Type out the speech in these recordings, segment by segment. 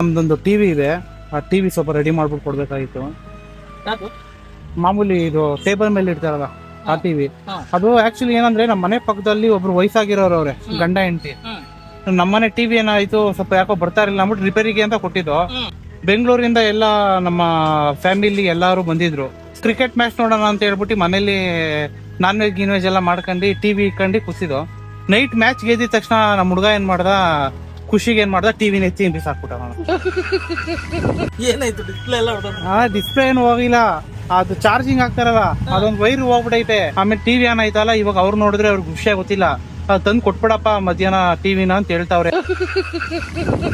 ನಮ್ದೊಂದು ಟಿವಿ ಇದೆ, ಆ ಟಿವಿ ಸ್ವಲ್ಪ ರೆಡಿ ಮಾಡ್ಬಿಟ್ಟು ಕೊಡ್ಬೇಕಾಗಿತ್ತು. ಯಾವುದು? ಮಾಮೂಲಿ ಇದು ಟೇಬಲ್ ಮೇಲೆ ಇಡ್ತಾರಲ್ಲ ಆ ಟಿವಿ. ಹಾ. ಅದು ಆಕ್ಚುಲಿ ಏನಂದ್ರೆ ನಮ್ಮ ಮನೆ ಪಕ್ಕದಲ್ಲಿ ಒಬ್ರು ವಯಸ್ಸಾಗಿರೋರು ಅವ್ರೆ, ಗಂಡ ಹೆಂಡತಿ. ನಮ್ಮನೆ ಟಿವಿ ಏನಾಯ್ತು, ಸ್ವಲ್ಪ ಯಾಕೋ ಬರ್ತಾ ಇರಲಿಲ್ಲ ಅಂದ್ಬಿಟ್ಟು ರಿಪೇರಿಗೆ ಅಂತ ಕೊಟ್ಟಿದ್ದು. ಬೆಂಗಳೂರಿಂದ ಎಲ್ಲ ನಮ್ಮ ಫ್ಯಾಮಿಲಿ ಎಲ್ಲಾರು ಬಂದಿದ್ರು. ಕ್ರಿಕೆಟ್ ಮ್ಯಾಚ್ ನೋಡೋಣ ಅಂತ ಹೇಳ್ಬಿಟ್ಟು ಮನೇಲಿ ನಾನ್ ವೆಜ್ ಗಿನ್ ವೆಜ್ ಎಲ್ಲ ಮಾಡ್ಕೊಂಡು ಟಿವಿ ಇಟ್ಕೊಂಡು ಕೂತಿದ್ದು. ನೈಟ್ ಮ್ಯಾಚ್ ಗೆದ್ದಿದ ತಕ್ಷಣ ನಮ್ಮ ಹುಡುಗ ಏನ್ ಮಾಡ್ದ, ಖುಷಿಗೆ ಏನ್ ಮಾಡ್ದ, ಟಿವಿನ ಎತ್ತಿ ಬಿಸಾಕ್ಬಿಟ್ಟ. ಏನಾಯ್ತು? ಡಿಸ್ಪ್ಲೇ ಎಲ್ಲ ಹೊಡೆದ? ಆ ಡಿಸ್ಪ್ಲೇ ಏನು ಹೋಗಿಲ್ಲ, ಅದು ಚಾರ್ಜಿಂಗ್ ಆಗ್ತಾರಲ್ಲ ಅದೊಂದು ವೈರ್ ಹೋಗ್ಬಿಟ್ಟೈತೆ. ಆಮೇಲೆ ಟಿವಿ ಏನಾಯ್ತಲ್ಲ, ಇವಾಗ ಅವ್ರು ನೋಡಿದ್ರೆ ಅವ್ರಿಗೆ ವಿಷಯ ಗೊತ್ತಿಲ್ಲ. ಅದು ತಂದು ಕೊಟ್ಬಿಡಪ್ಪ ಮಧ್ಯಾಹ್ನ ಟಿವಿನ ಅಂತ ಹೇಳ್ತಾವ್ರೆ.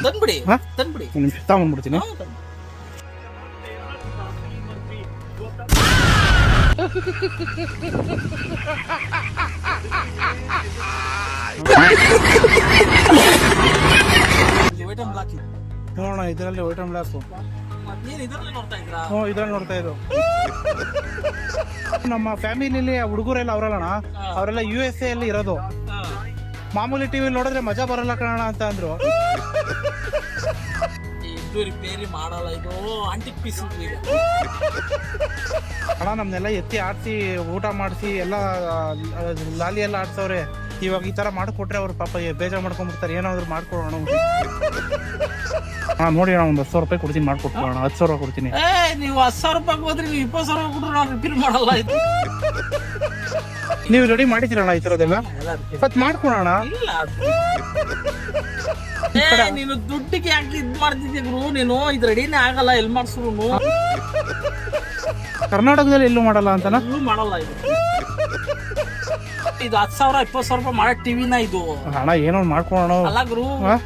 ತಂದ್ಬಿಡಿ ತಂದ್ಬಿಡಿ. ತಗೊಂಡ್ಬಿಡ್ತೀನಿ. ನೋಡೋಣ ಇದರಲ್ಲಿ ವೈಟ್ ಅಂಡ್ ಬ್ಲಾಕ್. ಇದ್ರಲ್ಲಿ ನೋಡ್ತಾ ಇದ್ರು. ನಮ್ಮ ಫ್ಯಾಮಿಲಿಲಿ ಹುಡುಗರೆಲ್ಲ ಅವರಲ್ಲಣ್ಣ, ಅವರೆಲ್ಲ USA ಅಲ್ಲಿ ಇರೋದು. ಮಾಮೂಲಿ ಟಿವಿ ನೋಡಿದ್ರೆ ಮಜಾ ಬರಲ್ಲ ಕಣ ಅಂತ ಅಂದ್ರು. ಇದು ರಿಪೇರಿ ಮಾಡಲ್ಲ, ಇದು ಆಂಟಿಕ್ ಪೀಸ್ ಅಣ್ಣ ನಮ್ನೆಲ್ಲ ಎತ್ತಿ ಆಡ್ಸಿ ಊಟ ಮಾಡಿಸಿ ಎಲ್ಲ ಲಾಲಿ ಎಲ್ಲ ಆಡ್ಸವ್ರೆ. ಇವಾಗ ಈ ತರ ಮಾಡ್ಕೊಟ್ರೆ ಅವ್ರು ಪಾಪ ಬೇಜಾರು ಮಾಡ್ಕೊಂಡ್ಬಿಡ್ತಾರೆ. ಏನಾದ್ರು ಮಾಡ್ಕೊಡೋಣ. ನೋಡಿ ಅಣ್ಣ, ಒಂದು 10,000 ರೂಪಾಯಿ ಕೊಡ್ತೀನಿ, ಮಾಡ್ಕೊಟ್ಕೊಳ್ಳೋಣ. 10,000 ರೂಪಾಯಿ ಕೊಡ್ತೀನಿ. ನೀವು 10,000 ರೂಪಾಯಿ ಹೋದ್ರೆ ನೀವು 20,000 ಕೊಟ್ಟರು ನಾವು ರಿಪೇರಿ ಮಾಡಲ್ಲ. ಇದು ನೀವು ರೆಡಿ ಮಾಡಿದ್ದೀರಣ್ಣ ಈ ತರದೆಲ್ಲ? ಮತ್ ಮಾಡ್ಕೊಳೋಣ. ಇಲ್ಲ ನೀನು ದುಡ್ಡಿಗೆ ಯಾಕೆ ಇದ್ ಮಾಡ್ತಿದ್ಯ ಗುರು? ನೀನು ಇದು ರೆಡಿನೇ ಆಗಲ್ಲ, ಎಲ್ಲಿ ಮಾಡ್ಸ್ರು ಕರ್ನಾಟಕದಲ್ಲಿ ಎಲ್ಲೂ ಮಾಡಲ್ಲ ಅಂತನಾ? ಎಲ್ಲೂ ಮಾಡಲ್ಲ. ಇದು 10,000 20,000 ರೂಪಾಯಿ ಮಾಡೋ ಟಿವಿನ ಇದು. ಅಣ್ಣ ಏನೋ ಮಾಡ್ಕೊಳೋಣ. ಅಲ್ಲ ಗುರು,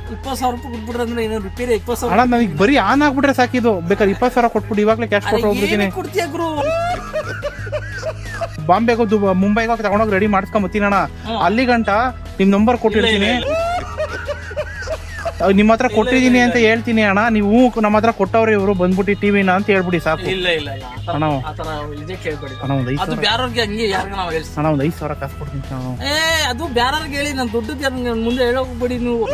20,000 ರೂಪಾಯಿ ಕೊಟ್ಬಿಟ್ರೆ ಅಂದ್ರೆ ಏನೋ ರಿಪೇರಿ 20,000. ಅಣ್ಣ ನನಗೆ ಬರೀ ಆನ್ ಆಗ್ಬಿಟ್ರೆ ಸಾಕಿದು. ಬೇಕಾದ್ರೆ 20,000 ಕೊಟ್ಬಿಟ್ಟು ಇವಾಗಲೇ ಕ್ಯಾಶ್ ಕೊಟ್ಟು ಹೋಗ್ಬಿಡ್ತೀನಿ. ಕೊಡ್ತೀಯ ಗುರು? ಬಾಂಬೆಗೋ ಮುಂಬೈಗೋ ತಗೊಂಡೋಗಿ ರೆಡಿ ಮಾಡಿಸ್ಕೊಂಬತ್ತೀನಿ ಅಣ್ಣ. ಅಲ್ಲಿ ಗಂಟ ನಿಮ್ ನಂಬರ್ ಕೊಟ್ಟಿರ್ತೀನಿ. ನಿಮ್ಮ ಹತ್ರ ಕೊಟ್ಟಿದ್ದೀನಿ ಅಂತ ಹೇಳ್ತೀನಿ ಅಣ್ಣ. ನೀವು ನಮ್ಮ ಹತ್ರ ಕೊಟ್ಟವ್ರೆ ಇವರು ಬಂದ್ಬಿಟ್ಟು ಟಿವಿನ ಅಂತ ಹೇಳ್ಬಿಡಿ ಸಾಕು. ಇಲ್ಲ ಇಲ್ಲ ಇಲ್ಲ ಅಣ್ಣ ಇದೇ ಕೇಳ್ಬೇಡಿ. ಅಣ್ಣ ಒಂದು 5,000. ಅದು ಬ್ಯಾರವ್ರಿಗೆ ಹಂಗೆ ಯಾರಿಗ ನಾವು ಹೇಳ್ತೀವಿ. ಅಣ್ಣ ಒಂದು 5,000 ಕಾಸು ಕೊಡ್ತೀನಿ. ಅದು ಬ್ಯಾರವ್ರಿಗೆ ಹೇಳಿ, ನಾನು ದುಡ್ಡು ಮುಂದೆ ಹೇಳೋಗ್ಬೇಡಿ ನೀವು.